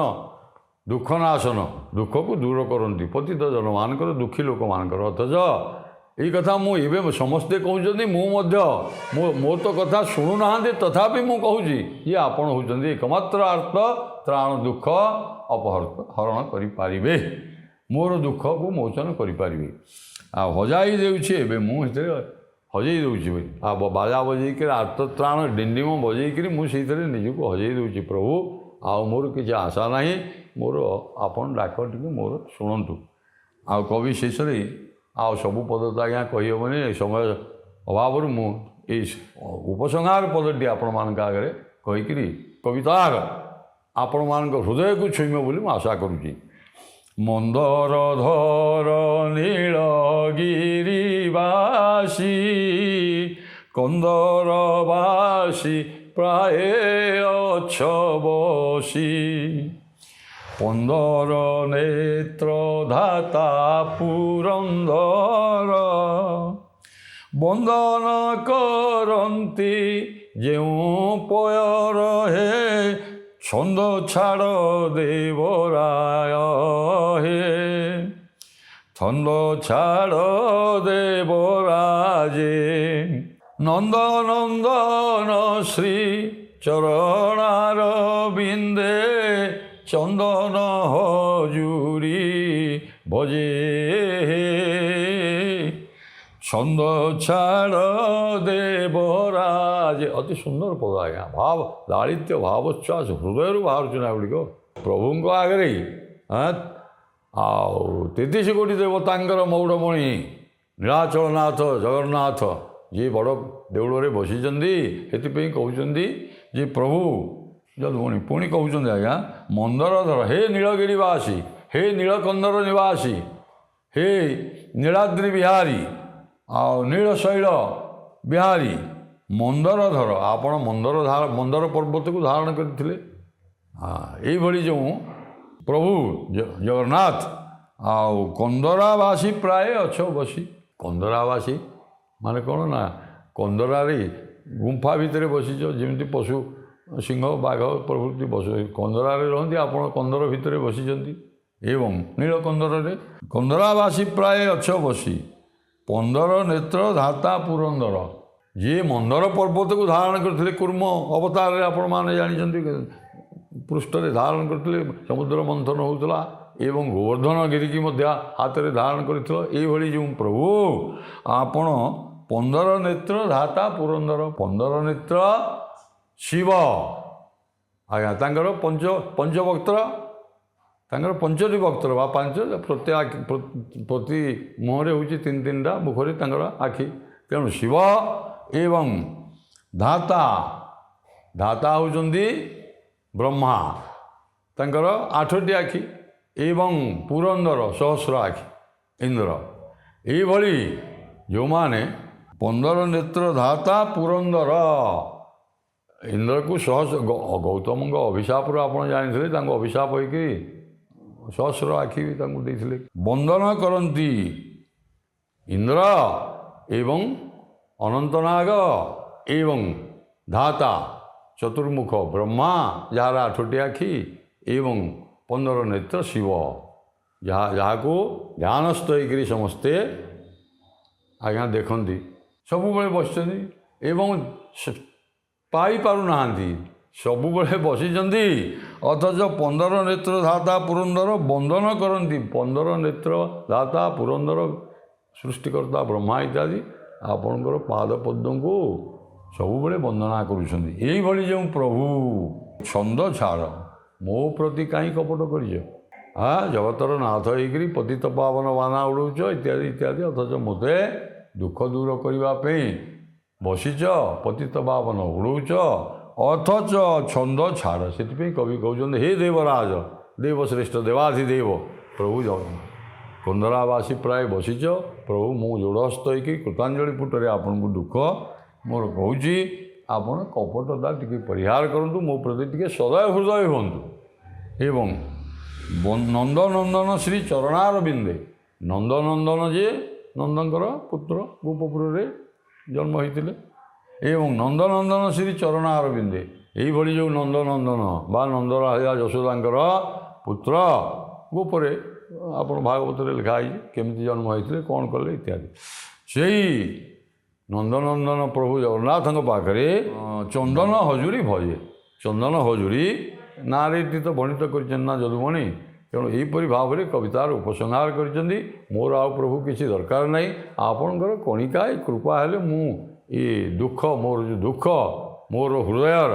ଦୁଃଖ ନାଶନ, ଦୁଃଖକୁ ଦୂର କରନ୍ତି ପତିତ ଜନମାନଙ୍କର, ଦୁଃଖୀ ଲୋକମାନଙ୍କର। ଅଥଚ ଏଇ କଥା ମୁଁ ଏବେ ସମସ୍ତେ କହୁଛନ୍ତି, ମୁଁ ମଧ୍ୟ ମୋ ତ କଥା ଶୁଣୁନାହାନ୍ତି, ତଥାପି ମୁଁ କହୁଛି ଯେ ଆପଣ ହେଉଛନ୍ତି ଏକମାତ୍ର ଆର୍ତ୍ତ ତ୍ରାଣ, ଦୁଃଖ ହରଣ କରିପାରିବେ, ମୋର ଦୁଃଖକୁ ମୋଚନ କରିପାରିବେ। ଆଉ ହଜାଇ ଦେଉଛି ଏବେ, ମୁଁ ସେଥିରେ ହଜେଇ ଦେଉଛି ବୋଲି। ଆଉ ବାଜା ବଜେଇକିରି ଆର୍ତ୍ତତ୍ରାଣ ଡିଣ୍ଡିମ ବଜେଇକିରି ମୁଁ ସେଇଥିରେ ନିଜକୁ ହଜେଇ ଦେଉଛି। ପ୍ରଭୁ ଆଉ ମୋର କିଛି ଆଶା ନାହିଁ, ମୋର ଆପଣ ଡାକ ଟିକେ ମୋର ଶୁଣନ୍ତୁ। ଆଉ କବି ଶେଷରେ ଆଉ ସବୁ ପଦ ତ ଆଜ୍ଞା କହିହେବନି, ସମୟ ଅଭାବରୁ ମୁଁ ଏଇ ଉପସଂହାର ପଦଟି ଆପଣମାନଙ୍କ ଆଗରେ କହିକିରି କବିତାର ଆପଣମାନଙ୍କ ହୃଦୟକୁ ଛୁଇଁବ ବୋଲି ମୁଁ ଆଶା କରୁଛି। ମନ୍ଦର ଧର ନୀଳଗିରିବାସୀ, କନ୍ଦରବାସୀ ପ୍ରାୟ ଅଛ ବସି, 15 ନେତ୍ର ଧାତା ପୁରନ୍ଦର, ବନ୍ଦନ କରନ୍ତି ଯେଉଁ ପୟର ହେ, ଛନ୍ଦ ଛାଡ଼ ଦେବରାୟ ହେ, ଛନ୍ଦ ଛାଡ଼ ଦେବରାଜେ। ନନ୍ଦନନ୍ଦନ ଶ୍ରୀ ଚରଣାର ବିନ୍ଦେ, ଚନ୍ଦନ ହଜୁରୀ ଭଜେ, ଛନ୍ଦ ଛାଡ଼ ଦେବରାଜ। ଅତି ସୁନ୍ଦର ପଦ ଆଜ୍ଞା, ଭାବ ଲାଳିତ୍ୟ ଭାବୋଚ୍ଛ୍ୱାସ ହୃଦୟରୁ ବାହାରୁଛି ନା ଏଗୁଡ଼ିକ ପ୍ରଭୁଙ୍କ ଆଗରେ। ଆଉ 33 କୋଟି ଦେବତାଙ୍କର ମଉଡ଼ମଣି ନୀଳାଚଳନାଥ ଜଗନ୍ନାଥ ଯିଏ ବଡ଼ ଦେଉଳରେ ବସିଛନ୍ତି, ସେଥିପାଇଁ କହୁଛନ୍ତି ଯେ ପ୍ରଭୁ ଯଦୁମଣି। ପୁଣି କହୁଛନ୍ତି ଆଜ୍ଞା, ମନ୍ଦରଧର ହେ ନୀଳଗିରିବାସୀ, ହେ ନୀଳକନ୍ଦର ନିବାସୀ, ହେ ନୀଳାଦ୍ରି ବିହାରୀ ଆଉ ନୀଳଶୈଳ ବିହାରୀ, ମନ୍ଦରଧର। ଆପଣ ମନ୍ଦର ପର୍ବତକୁ ଧାରଣ କରିଥିଲେ। ଏଇଭଳି ଯେଉଁ ପ୍ରଭୁ ଜଗନ୍ନାଥ, ଆଉ କନ୍ଦରାବାସୀ ପ୍ରାୟ ଅଛ ବସି। କନ୍ଦରାବାସୀ ମାନେ କ'ଣ ନା, କନ୍ଦରାରେ ଗୁମ୍ଫା ଭିତରେ ବସିଛ, ଯେମିତି ପଶୁ ସିଂହ ବାଘ ପ୍ରଭୃତି କନ୍ଦରାରେ ରହନ୍ତି, ଆପଣ କନ୍ଦର ଭିତରେ ବସିଛନ୍ତି। ଏବଂ ନୀଳକନ୍ଦରରେ କନ୍ଦରାବାସୀ ପ୍ରାୟ ଅଛ ବସି, 15 ନେତ୍ର ଧାତା ପୁରନ୍ଦର। ଯିଏ ମନ୍ଦର ପର୍ବତକୁ ଧାରଣ କରିଥିଲେ, କୁର୍ମ ଅବତାରରେ ଆପଣମାନେ ଜାଣିଛନ୍ତି, ପୃଷ୍ଠରେ ଧାରଣ କରିଥିଲେ, ସମୁଦ୍ର ମନ୍ଥନ ହେଉଥିଲା, ଏବଂ ଗୋବର୍ଦ୍ଧନ ଗିରିକି ମଧ୍ୟ ହାତରେ ଧାରଣ କରିଥିଲ। ଏଇଭଳି ଯେଉଁ ପ୍ରଭୁ ଆପଣ 15 ନେତ୍ର ଧାତା ପୁରନ୍ଦର, 15 ନେତ୍ର ଶିବ ଆଜ୍ଞା, ତାଙ୍କର ପଞ୍ଚବକ୍ତ୍ର, ତାଙ୍କର 5ଟି ବକ୍ତ୍ର ବା 5, ପ୍ରତି ମୁହଁରେ ହେଉଛି 3-3ଟା, ମୁଖରେ ତାଙ୍କର ଆଖି। ତେଣୁ ଶିବ ଏବଂ ଧାତା, ଧାତା ହେଉଛନ୍ତି ବ୍ରହ୍ମା, ତାଙ୍କର 8ଟି ଆଖି, ଏବଂ ପୁରନ୍ଦର ସହସ୍ର ଆଖି ଇନ୍ଦ୍ର। ଏଇଭଳି ଯେଉଁମାନେ 15 ନେତ୍ର ଧାତା ପୁରନ୍ଦର, ଇନ୍ଦ୍ରକୁ ଗୌତମଙ୍କ ଅଭିଶାପରୁ ଆପଣ ଜାଣିଥିଲେ, ତାଙ୍କୁ ଅଭିଶାପ ହୋଇକି ସହସ୍ର ଆଖି ବି ତାଙ୍କୁ ଦେଇଥିଲେ। ବନ୍ଦନ କରନ୍ତି ଇନ୍ଦ୍ର ଏବଂ ଅନନ୍ତନାଗ ଏବଂ ଧାତା ଚତୁର୍ମୁଖ ବ୍ରହ୍ମା, ଯାହାର 8ଟି ଆଖି ଏବଂ 15 ନେତ୍ର ଶିବ, ଯାହାକୁ ଧ୍ୟାନସ୍ଥ ହେଇକରି ସମସ୍ତେ ଆଜ୍ଞା ଦେଖନ୍ତି, ସବୁବେଳେ ବସିଛନ୍ତି। ଏବଂ ପାଇପାରୁନାହାନ୍ତି, ସବୁବେଳେ ବସିଛନ୍ତି, ଅଥଚ 15 ନେତ୍ର ଧାତା ପୁରନ୍ଦର ବନ୍ଦନ କରନ୍ତି। 15 ନେତ୍ର ଧାତା ପୁରନ୍ଦର ସୃଷ୍ଟିକର୍ତ୍ତା ବ୍ରହ୍ମା ଇତ୍ୟାଦି ଆପଣଙ୍କର ପାଦ ପଦ୍ମକୁ ସବୁବେଳେ ବନ୍ଦନା କରୁଛନ୍ତି। ଏଇଭଳି ଯେଉଁ ପ୍ରଭୁ ଛନ୍ଦ ଛାଡ଼, ମୋ ପ୍ରତି କାହିଁ କପଟ କରିଛ? ଜଗତର ନାଥ ହେଇକରି ପତିତ ପାବନ ବାନା ଉଡ଼ଉଛ ଇତ୍ୟାଦି ଇତ୍ୟାଦି, ଅଥଚ ମୋତେ ଦୁଃଖ ଦୂର କରିବା ପାଇଁ ବସିଛ, ପତିତ ପାବନ ଉଡ଼ଉଛ, ଅଥଚ ଛନ୍ଦ ଛାଡ଼। ସେଥିପାଇଁ କବି କହୁଛନ୍ତି, ହେ ଦେବରାଜ, ଦେବଶ୍ରେଷ୍ଠ ଦେବାଧିଦେବ ପ୍ରଭୁ ଜଗନ୍ନାଥ, କୁନ୍ଦରାବାସୀ ପ୍ରାୟ ବସିଛ, ପ୍ରଭୁ ମୁଁ ଯୋଡ଼ହସ୍ତ ହେଇକି କୃତାଞ୍ଜଳି ପୁଟରେ ଆପଣଙ୍କୁ ଦୁଃଖ ମୋର କହୁଛି, ଆପଣ କପଟତା ଟିକେ ପରିହାର କରନ୍ତୁ, ମୋ ପ୍ରତି ଟିକେ ସଦୟ ହୃଦୟ ହୁଅନ୍ତୁ। ଏବଂ ନନ୍ଦନନ୍ଦନ ଶ୍ରୀ ଚରଣାର ବିନ୍ଦେ, ନନ୍ଦନନ୍ଦନ ଯିଏ ନନ୍ଦଙ୍କର ପୁତ୍ର ଗୋପପୁରରେ ଜନ୍ମ ହୋଇଥିଲେ, ଏବଂ ନନ୍ଦନନ୍ଦନ ଶ୍ରୀ ଚରଣାର ବିନ୍ଦେ, ଏଇଭଳି ଯେଉଁ ନନ୍ଦନନ୍ଦନ ବା ନନ୍ଦରାଜା ଯଶୋଦାଙ୍କର ପୁତ୍ର ଗୋପରେ ଆପଣ ଭାଗବତରେ ଲେଖା ହେଇଛି କେମିତି ଜନ୍ମ ହୋଇଥିଲେ, କ'ଣ କଲେ ଇତ୍ୟାଦି। ସେଇ ନନ୍ଦନନ୍ଦନ ପ୍ରଭୁ ଜଗନ୍ନାଥଙ୍କ ପାଖରେ ଚନ୍ଦନ ହଜୁରୀ ଭଜେ। ଚନ୍ଦନ ହଜୁରୀ ନାଁରେ ଏଠି ତ ବର୍ଣ୍ଣିତ କରିଛନ୍ତି ନା ଯଦୁମଣି, ତେଣୁ ଏହିପରି ଭାବରେ କବିତାର ଉପସଂହାର କରିଛନ୍ତି। ମୋର ଆଉ ପ୍ରଭୁ କିଛି ଦରକାର ନାହିଁ, ଆପଣଙ୍କର କଣିକାଏ କୃପା ହେଲେ ମୁଁ ଏ ଦୁଃଖ, ମୋର ଯେଉଁ ଦୁଃଖ, ମୋର ହୃଦୟର,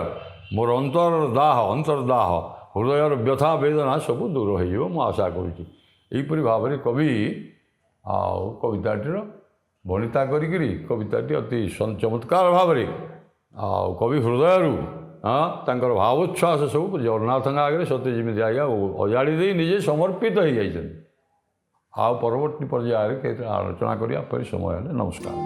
ମୋର ଅନ୍ତର୍ଦାହ, ହୃଦୟର ବ୍ୟଥା ବେଦନା ସବୁ ଦୂର ହୋଇଯିବ ମୁଁ ଆଶା କରୁଛି। ଏହିପରି ଭାବରେ କବି ଆଉ କବିତାଟିର ବର୍ଣ୍ଣିତା କରିକିରି କବିତାଟି ଅତି ଚମତ୍କାର ଭାବରେ ଆଉ କବି ହୃଦୟରୁ ତାଙ୍କର ଭାବୋଚ୍ଛ୍ୱାସ ସବୁ ଜଗନ୍ନାଥଙ୍କ ଆଗରେ ସତେ ଯେମିତି ଆଜ୍ଞା ଅଜାଡ଼ି ଦେଇ ନିଜେ ସମର୍ପିତ ହୋଇଯାଇଛନ୍ତି। ଆଉ ପରବର୍ତ୍ତୀ ପର୍ଯ୍ୟାୟରେ କେତେ ଆଲୋଚନା କରିବା ପାଇଁ ସମୟ ହେଲେ ନମସ୍କାର।